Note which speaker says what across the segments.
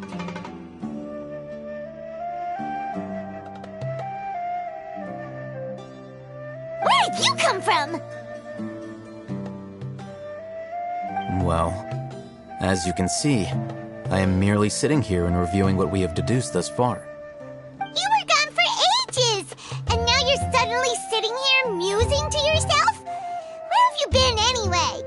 Speaker 1: you! Where did you come from?
Speaker 2: Well, as you can see, I am merely sitting here and reviewing what we have deduced thus far.
Speaker 1: You were gone for ages! And now you're suddenly sitting here musing to yourself? Where have you been anyway?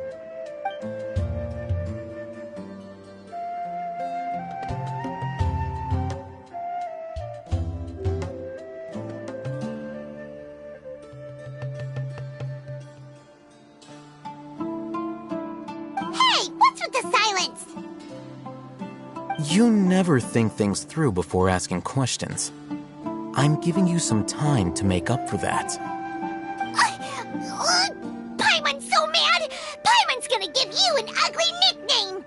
Speaker 1: Hey, what's with the silence?
Speaker 2: You never think things through before asking questions. I'm giving you some time to make up for that.
Speaker 1: Paimon's so mad! Paimon's gonna give you an ugly nickname!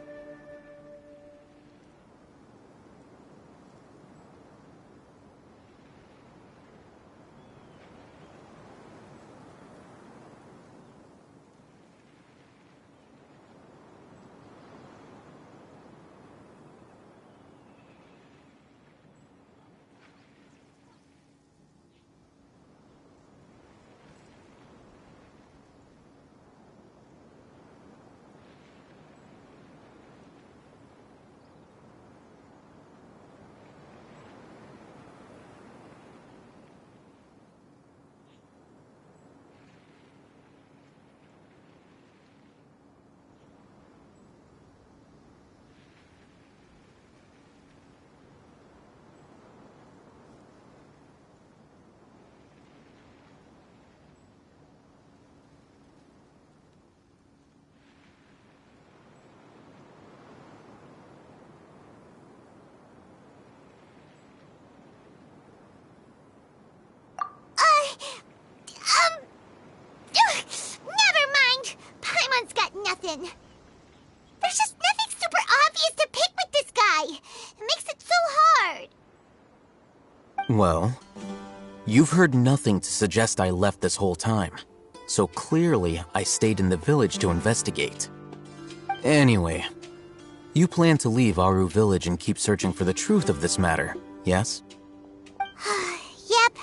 Speaker 1: Never mind! Paimon's got nothing. There's just nothing super obvious to pick with this guy. It makes it so hard.
Speaker 2: Well, you've heard nothing to suggest I left this whole time. So clearly, I stayed in the village to investigate. Anyway, you plan to leave Aru Village and keep searching for the truth of this matter, yes?
Speaker 1: Yep.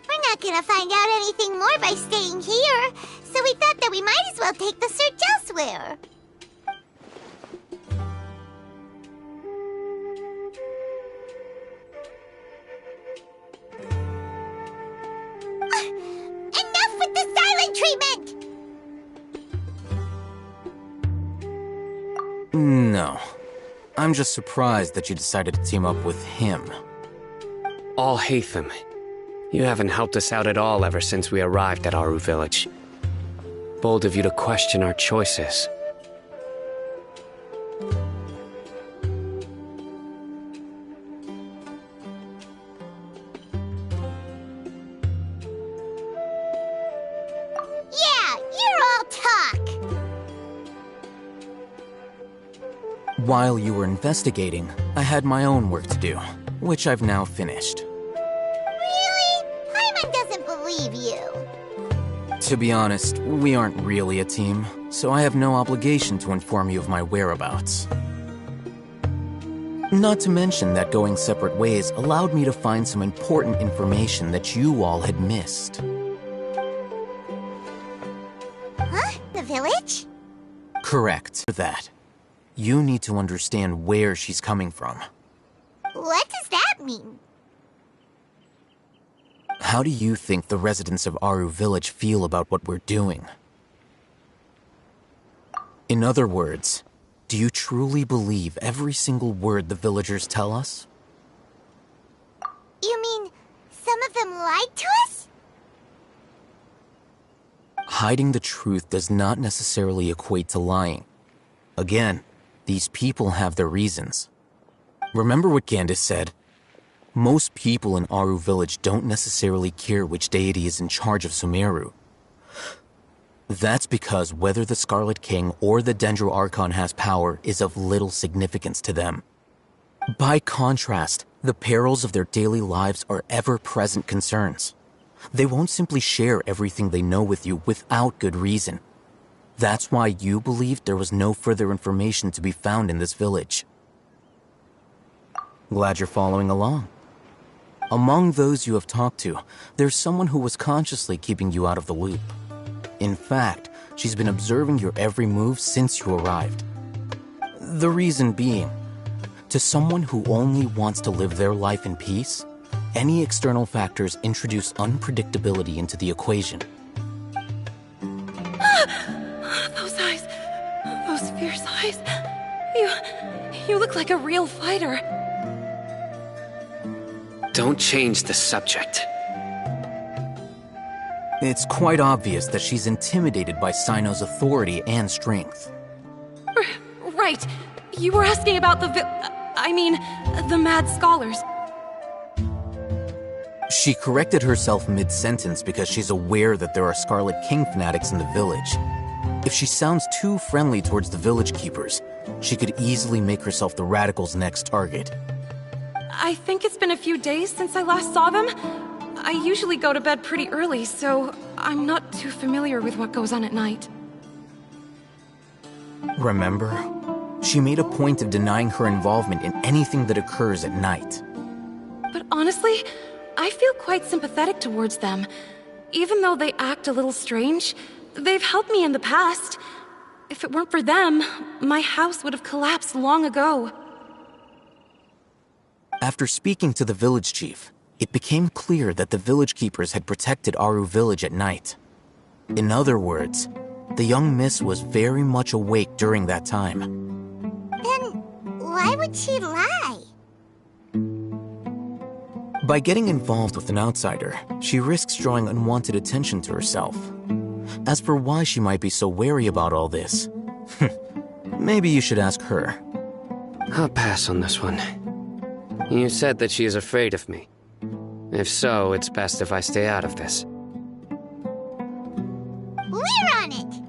Speaker 1: We're not gonna find out anything more by staying here, so we thought that we might as well take the search elsewhere. Enough with the silent treatment!
Speaker 2: No. I'm just surprised that you decided to team up with him.
Speaker 3: All Hatham, you haven't helped us out at all ever since we arrived at Aru Village. Bold of you to question our choices.
Speaker 1: Yeah, you're all talk!
Speaker 2: While you were investigating, I had my own work to do, which I've now finished.
Speaker 1: Really? Paimon doesn't believe you.
Speaker 2: To be honest, we aren't really a team, so I have no obligation to inform you of my whereabouts. Not to mention that going separate ways allowed me to find some important information that you all had missed.
Speaker 1: Huh? The village?
Speaker 2: Correct. For that, you need to understand where she's coming from.
Speaker 1: What does that mean?
Speaker 2: How do you think the residents of Aru Village feel about what we're doing? In other words, do you truly believe every single word the villagers tell us?
Speaker 1: You mean some of them lied to us?
Speaker 2: Hiding the truth does not necessarily equate to lying. Again, these people have their reasons. Remember what Gandis said? Most people in Aru Village don't necessarily care which deity is in charge of Sumeru. That's because whether the Scarlet King or the Dendro Archon has power is of little significance to them. By contrast, the perils of their daily lives are ever-present concerns. They won't simply share everything they know with you without good reason. That's why you believed there was no further information to be found in this village. Glad you're following along. Among those you have talked to, there's someone who was consciously keeping you out of the loop. In fact, she's been observing your every move since you arrived. The reason being, to someone who only wants to live their life in peace, any external factors introduce unpredictability into the equation.
Speaker 4: Those eyes. Those fierce eyes. You look like a real fighter.
Speaker 3: Don't change the subject.
Speaker 2: It's quite obvious that she's intimidated by Sino's authority and strength.
Speaker 4: Right. You were asking about the mad scholars.
Speaker 2: She corrected herself mid-sentence because she's aware that there are Scarlet King fanatics in the village. If she sounds too friendly towards the village keepers, she could easily make herself the Radicals' next target.
Speaker 4: I think it's been a few days since I last saw them. I usually go to bed pretty early, so I'm not too familiar with what goes on at night.
Speaker 2: Remember? She made a point of denying her involvement in anything that occurs at night.
Speaker 4: But honestly, I feel quite sympathetic towards them. Even though they act a little strange, they've helped me in the past. If it weren't for them, my house would have collapsed long ago.
Speaker 2: After speaking to the village chief, it became clear that the village keepers had protected Aru village at night. In other words, the young miss was very much awake during that time.
Speaker 1: Then why would she lie?
Speaker 2: By getting involved with an outsider, she risks drawing unwanted attention to herself. As for why she might be so wary about all this, maybe you should ask her.
Speaker 3: I'll pass on this one. You said that she is afraid of me. If so, it's best if I stay out of this.
Speaker 1: We're on it!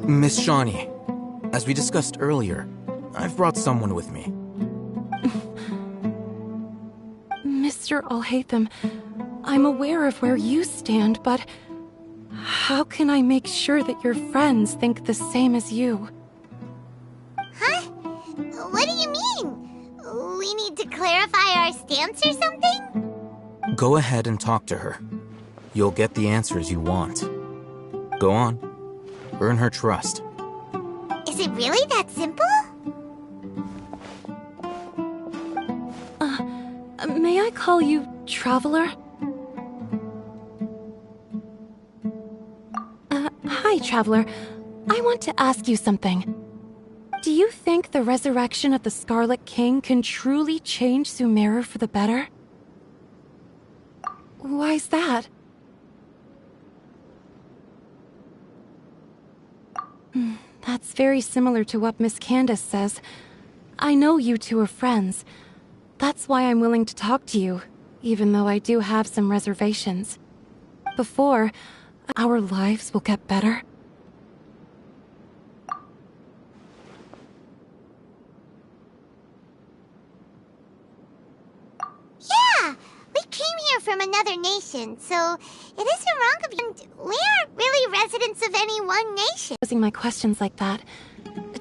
Speaker 2: Miss Shawnee, as we discussed earlier, I've brought someone with me.
Speaker 4: Mr. Alhaitham, I'm aware of where you stand, but how can I make sure that your friends think the same as you?
Speaker 1: Huh? What do you mean? We need to clarify our stance or something?
Speaker 2: Go ahead and talk to her. You'll get the answers you want. Go on. Earn her trust.
Speaker 1: Is it really that simple?
Speaker 4: May I call you Traveler? Hi, Traveler. I want to ask you something. Do you think the resurrection of the Scarlet King can truly change Sumeru for the better? Why's that? That's very similar to what Miss Candace says. I know you two are friends. That's why I'm willing to talk to you, even though I do have some reservations. Before, our lives will get better.
Speaker 1: Yeah! We came here from another nation, so it isn't wrong of you. And we aren't really residents of any one nation.
Speaker 4: Posing my questions like that.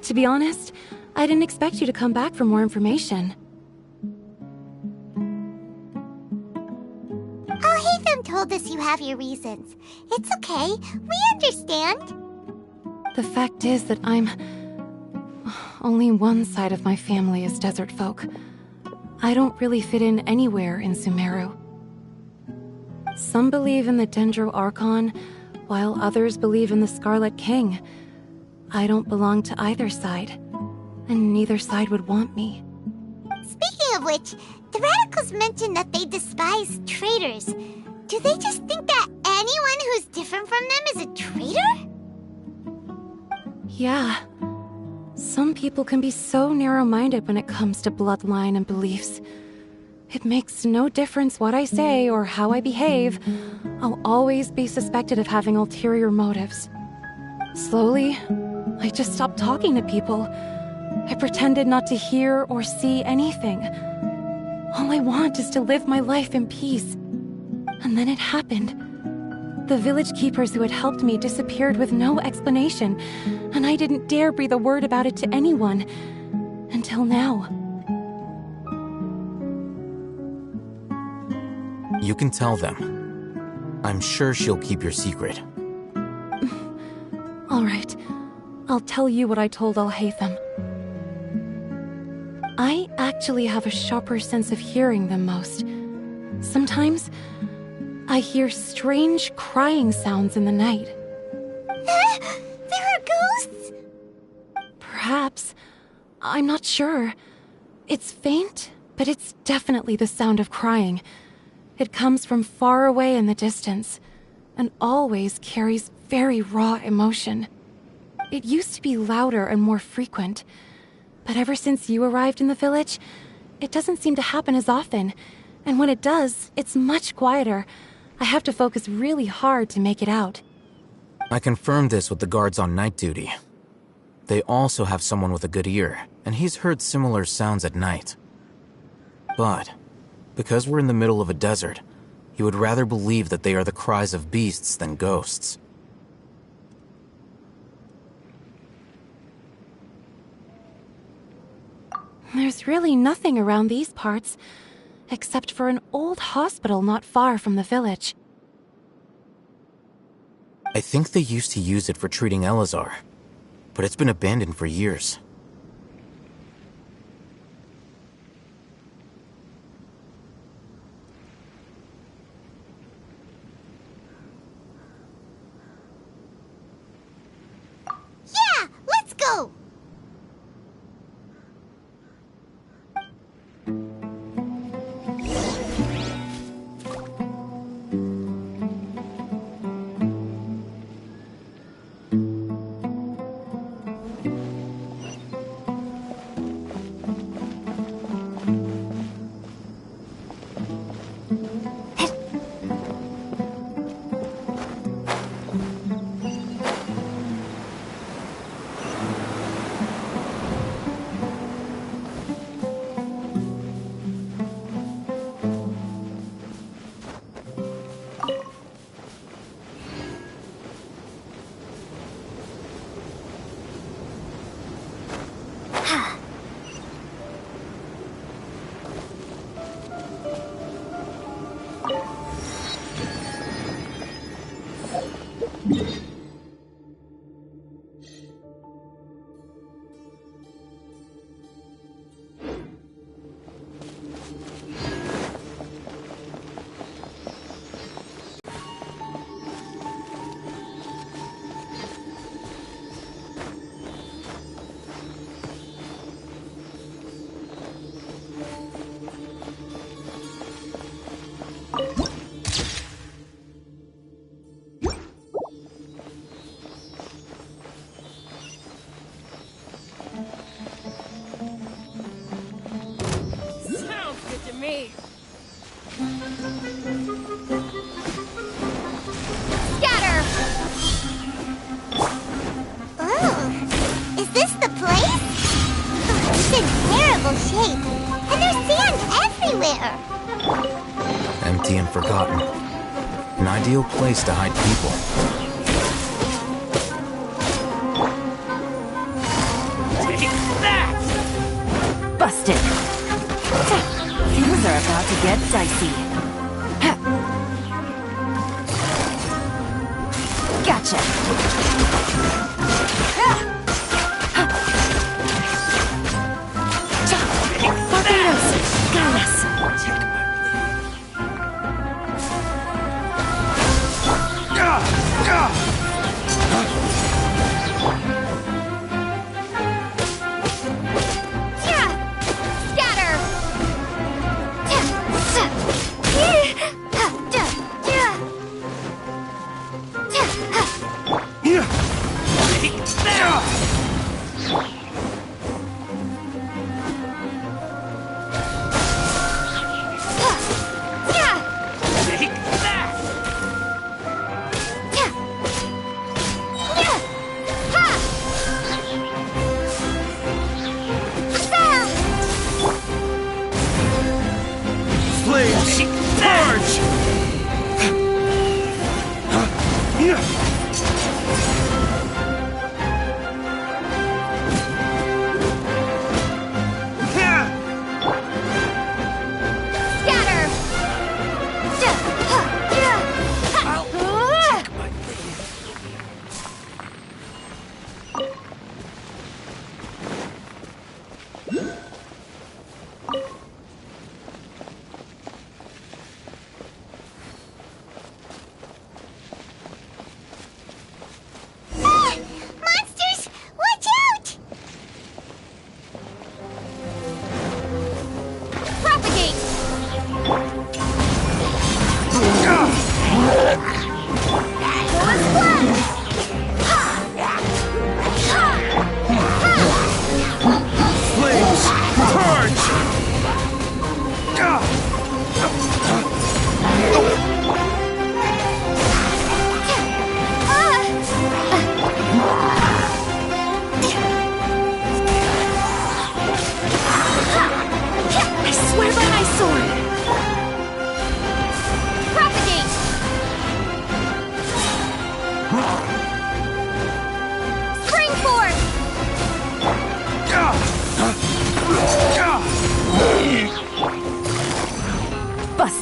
Speaker 4: To be honest, I didn't expect you to come back for more information.
Speaker 1: Alhaitham told us you have your reasons. It's okay. We understand.
Speaker 4: The fact is that only one side of my family is desert folk. I don't really fit in anywhere in Sumeru. Some believe in the Dendro Archon, while others believe in the Scarlet King. I don't belong to either side, and neither side would want me.
Speaker 1: Speaking of which, the Radicals mentioned that they despise traitors. Do they just think that anyone who's different from them is a traitor?
Speaker 4: Yeah. Some people can be so narrow-minded when it comes to bloodline and beliefs. It makes no difference what I say or how I behave. I'll always be suspected of having ulterior motives. Slowly, I just stopped talking to people. I pretended not to hear or see anything. All I want is to live my life in peace. And then it happened. The village keepers who had helped me disappeared with no explanation, and I didn't dare breathe a word about it to anyone. Until now.
Speaker 2: You can tell them. I'm sure she'll keep your secret.
Speaker 4: All right. I'll tell you what I told Al-Haytham. I actually have a sharper sense of hearing than most. Sometimes, I hear strange crying sounds in the night.
Speaker 1: There are ghosts?
Speaker 4: Perhaps. I'm not sure. It's faint, but it's definitely the sound of crying. It comes from far away in the distance, and always carries very raw emotion. It used to be louder and more frequent, but ever since you arrived in the village, it doesn't seem to happen as often, and when it does, it's much quieter. I have to focus really hard to make it out.
Speaker 2: I confirmed this with the guards on night duty. They also have someone with a good ear, and he's heard similar sounds at night. But because we're in the middle of a desert, he would rather believe that they are the cries of beasts than ghosts.
Speaker 4: There's really nothing around these parts, except for an old hospital not far from the village.
Speaker 2: I think they used to use it for treating Elazar, but it's been abandoned for years.
Speaker 1: Yeah, let's go! Scatter! Oh, is this the place? Oh, it's in terrible shape, and there's sand everywhere.
Speaker 2: Empty and forgotten. An ideal place to hide people.
Speaker 5: Busted. Things are about to get dicey. Gotcha. Barbados. Galas.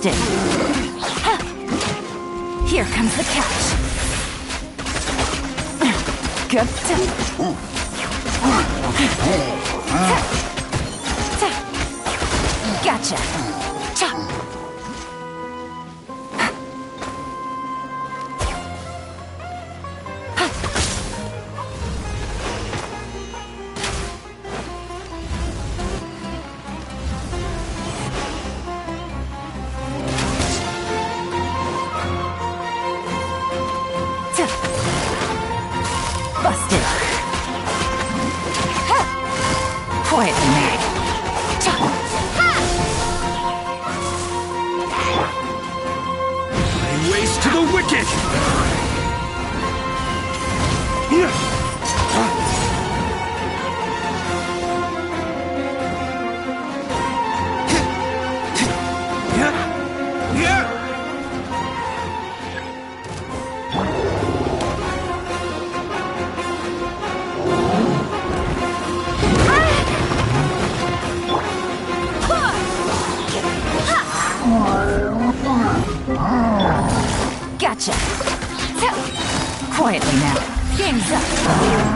Speaker 5: Busted. Here comes the catch. Gotcha. Busted. Quietly made.
Speaker 6: Lay waste to the wicked!
Speaker 5: Gotcha. Quietly now. Game's up.